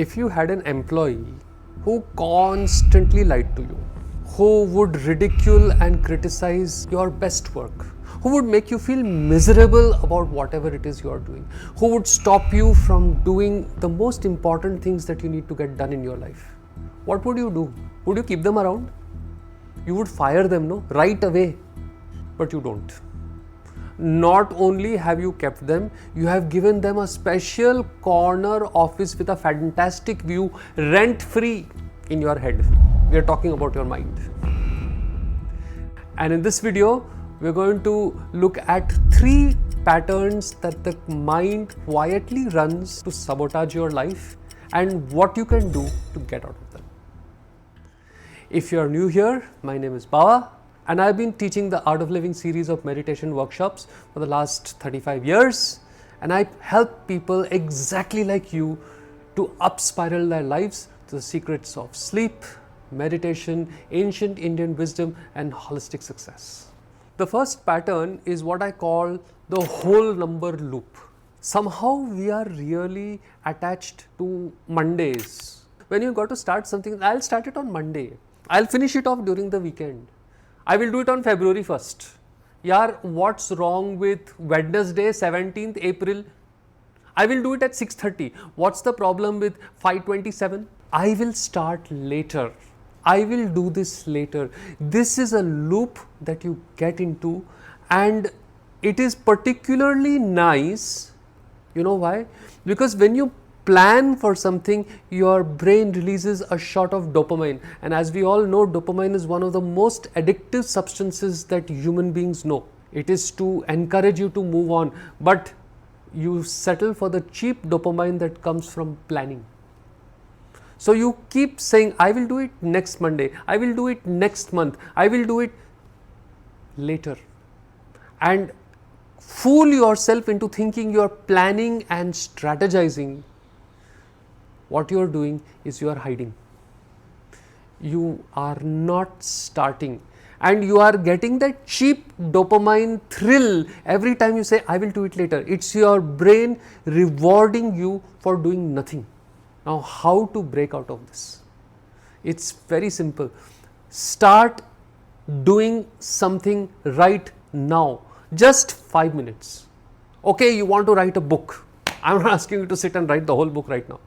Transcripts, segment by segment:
If you had an employee who constantly lied to you, who would ridicule and criticize your best work, who would make you feel miserable about whatever it is you are doing, who would stop you from doing the most important things that you need to get done in your life, what would you do? Would you keep them around? You would fire them, no? Right away. But you don't. Not only have you kept them, you have given them a special corner office with a fantastic view, rent free in your head. We are talking about your mind. And in this video, we're going to look at 3 patterns that the mind quietly runs to sabotage your life and what you can do to get out of them. If you are new here, my name is Bawa. And I've been teaching the Art of Living series of meditation workshops for the last 35 years. And I help people exactly like you to up spiral their lives to the secrets of sleep, meditation, ancient Indian wisdom, and holistic success. The first pattern is what I call the whole number loop. Somehow we are really attached to Mondays. When you got to start something, I'll start it on Monday. I'll finish it off during the weekend. I will do it on February 1st. Yaar, what's wrong with Wednesday, 17th April? I will do it at 6:30. What's the problem with 5:27? I will start later. I will do this later. This is a loop that you get into, and it is particularly nice. You know why? Because when you plan for something, your brain releases a shot of dopamine, and as we all know, dopamine is one of the most addictive substances that human beings know. It is to encourage you to move on, but you settle for the cheap dopamine that comes from planning. So you keep saying, I will do it next Monday, I will do it next month, I will do it later, and fool yourself into thinking you are planning and strategizing. What you are doing is you are hiding. You are not starting, and you are getting that cheap dopamine thrill every time you say, I will do it later. It's your brain rewarding you for doing nothing. Now, how to break out of this? It's very simple. Start doing something right now. Just 5 minutes. Okay, you want to write a book. I'm not asking you to sit and write the whole book right now.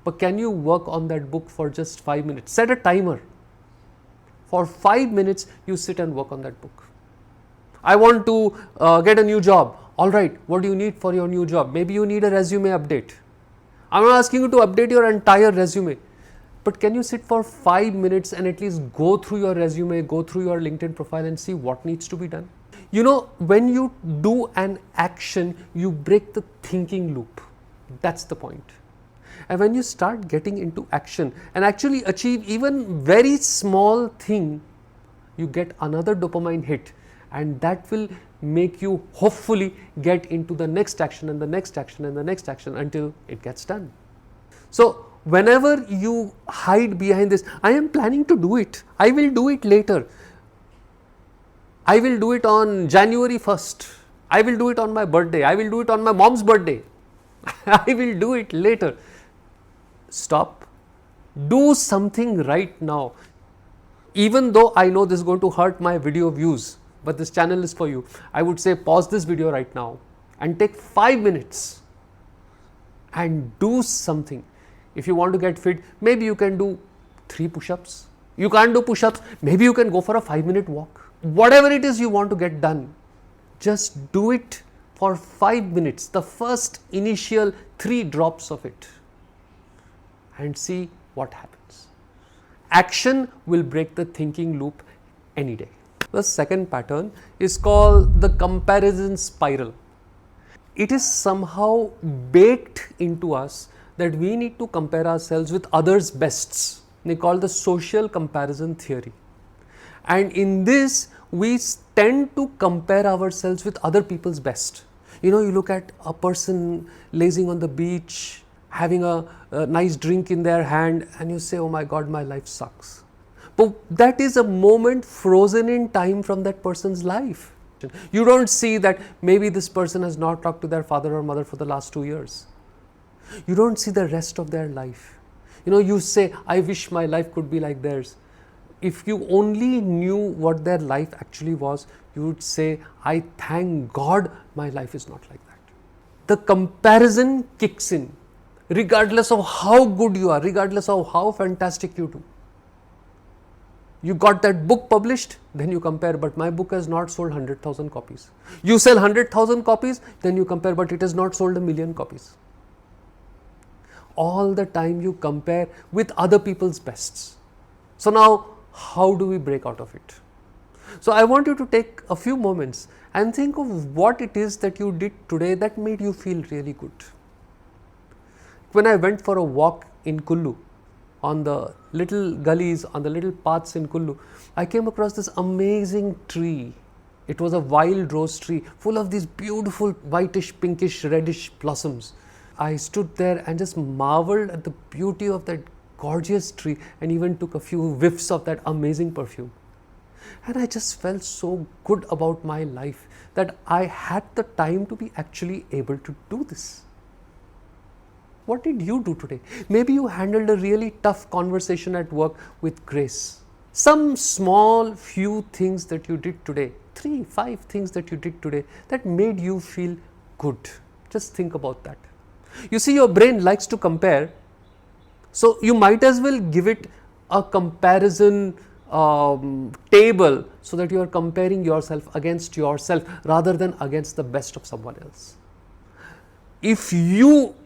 But can you work on that book for just 5 minutes? Set a timer. For 5 minutes, you sit and work on that book. I want to get a new job. All right, what do you need for your new job? Maybe you need a resume update. I'm not asking you to update your entire resume. But can you sit for 5 minutes and at least go through your resume, go through your LinkedIn profile and see what needs to be done? You know, when you do an action, you break the thinking loop. That's the point. And when you start getting into action and actually achieve even very small thing, you get another dopamine hit, and that will make you hopefully get into the next action and the next action and the next action until it gets done. So whenever you hide behind this, I am planning to do it, I will do it later, I will do it on January 1st, I will do it on my birthday, I will do it on my mom's birthday, I will do it later. Stop. Do something right now. Even though I know this is going to hurt my video views, but this channel is for you, I would say pause this video right now and take 5 minutes and do something. If you want to get fit, maybe you can do 3 push-ups. You can't do push-ups, maybe you can go for a 5-minute walk. Whatever it is you want to get done, just do it for 5 minutes, the first initial 3 drops of it, and see what happens. Action will break the thinking loop any day. The second pattern is called the comparison spiral. It is somehow baked into us that we need to compare ourselves with others' bests. They call the social comparison theory. And in this, we tend to compare ourselves with other people's best. You know, you look at a person lazing on the beach, having a nice drink in their hand, and you say, oh my God, my life sucks. But that is a moment frozen in time from that person's life. You don't see that maybe this person has not talked to their father or mother for the last 2 years. You don't see the rest of their life. You say, I wish my life could be like theirs. If you only knew what their life actually was, you would say, I thank God my life is not like that. The comparison kicks in, regardless of how good you are, regardless of how fantastic you do. You got that book published, then you compare, but my book has not sold 100,000 copies. You sell 100,000 copies, then you compare, but it has not sold 1,000,000 copies. All the time you compare with other people's bests. So now, how do we break out of it? So I want you to take a few moments and think of what it is that you did today that made you feel really good. When I went for a walk in Kullu, on the little gullies, on the little paths in Kullu, I came across this amazing tree. It was a wild rose tree full of these beautiful whitish, pinkish, reddish blossoms. I stood there and just marveled at the beauty of that gorgeous tree and even took a few whiffs of that amazing perfume. And I just felt so good about my life that I had the time to be actually able to do this. What did you do today? Maybe you handled a really tough conversation at work with grace. Some small few things that you did today, 3, 5 things that you did today that made you feel good. Just think about that. You see, your brain likes to compare, so you might as well give it a comparison table so that you are comparing yourself against yourself rather than against the best of someone else. If you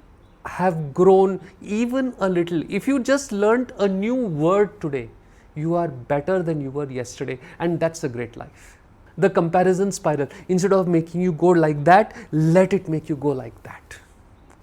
have grown even a little, if you just learnt a new word today, you are better than you were yesterday, and that's a great life. The comparison spiral, instead of making you go like that, let it make you go like that.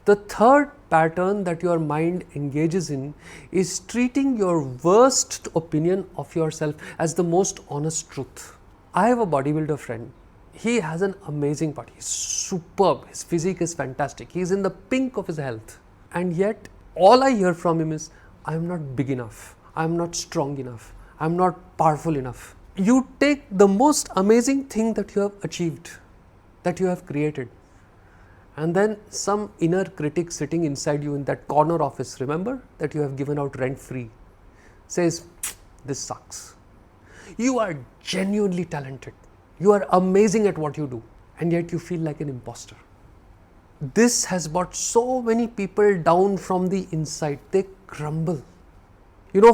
The third pattern that your mind engages in is treating your worst opinion of yourself as the most honest truth. I have a bodybuilder friend. He has an amazing body. He's superb. His physique is fantastic. He's in the pink of his health. And yet, all I hear from him is, I'm not big enough. I'm not strong enough. I'm not powerful enough. You take the most amazing thing that you have achieved, that you have created, and then some inner critic sitting inside you in that corner office, remember, that you have given out rent free, says, this sucks. You are genuinely talented. You are amazing at what you do, and yet you feel like an imposter. This has brought so many people down from the inside. They crumble.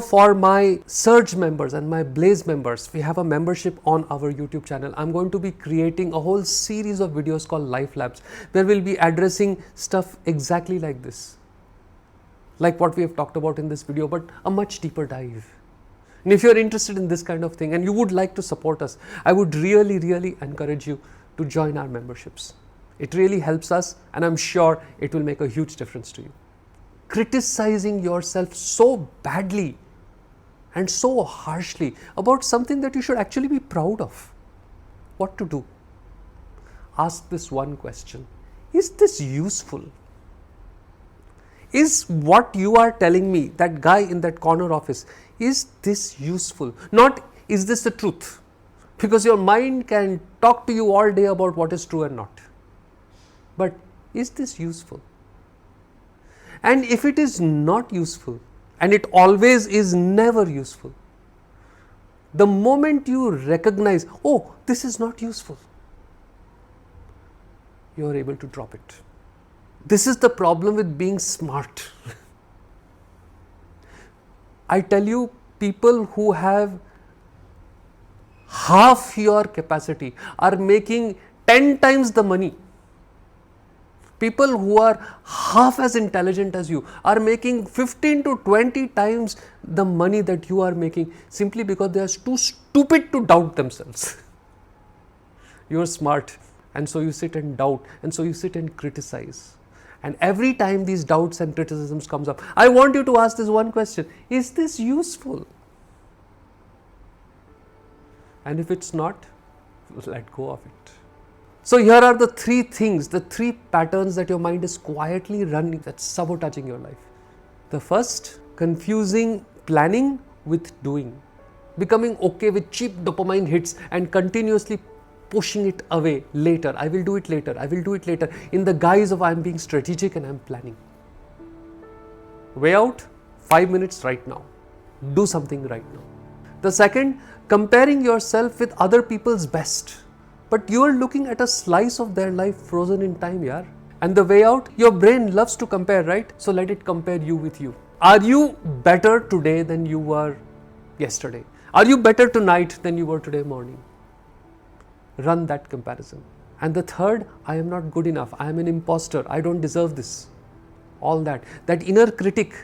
For my Surge members and my Blaze members, we have a membership on our YouTube channel. I'm going to be creating a whole series of videos called LifeLabs, where we'll be addressing stuff exactly like this, like what we have talked about in this video, but a much deeper dive. And if you're interested in this kind of thing and you would like to support us, I would really, really encourage you to join our memberships. It really helps us, and I'm sure it will make a huge difference to you. Criticizing yourself so badly and so harshly about something that you should actually be proud of. What to do? Ask this one question. Is this useful? Is what you are telling me, that guy in that corner office, is this useful? Not, is this the truth? Because your mind can talk to you all day about what is true and not. But is this useful? And if it is not useful, and it always is never useful, the moment you recognize, oh, this is not useful, you are able to drop it. This is the problem with being smart. I tell you, people who have half your capacity are making 10 times the money. People who are half as intelligent as you are making 15 to 20 times the money that you are making, simply because they are too stupid to doubt themselves. You are smart, and so you sit and doubt, and so you sit and criticize. And every time these doubts and criticisms comes up, I want you to ask this one question: is this useful? And if it's not, let go of it. So here are the 3 things, the 3 patterns that your mind is quietly running, that's sabotaging your life. The first, confusing planning with doing. Becoming okay with cheap dopamine hits and continuously pushing it away later. I will do it later. I will do it later, in the guise of I'm being strategic and I'm planning. Way out, 5 minutes right now. Do something right now. The second, comparing yourself with other people's best. But you are looking at a slice of their life frozen in time, yaar. And the way out, your brain loves to compare, right? So let it compare you with you. Are you better today than you were yesterday? Are you better tonight than you were today morning? Run that comparison. And the third, I am not good enough. I am an imposter. I don't deserve this. All that inner critic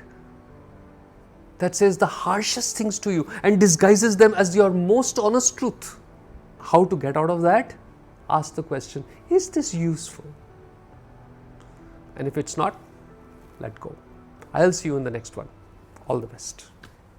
that says the harshest things to you and disguises them as your most honest truth. How to get out of that? Ask the question, is this useful? And if it's not, let go. I'll see you in the next one. All the best.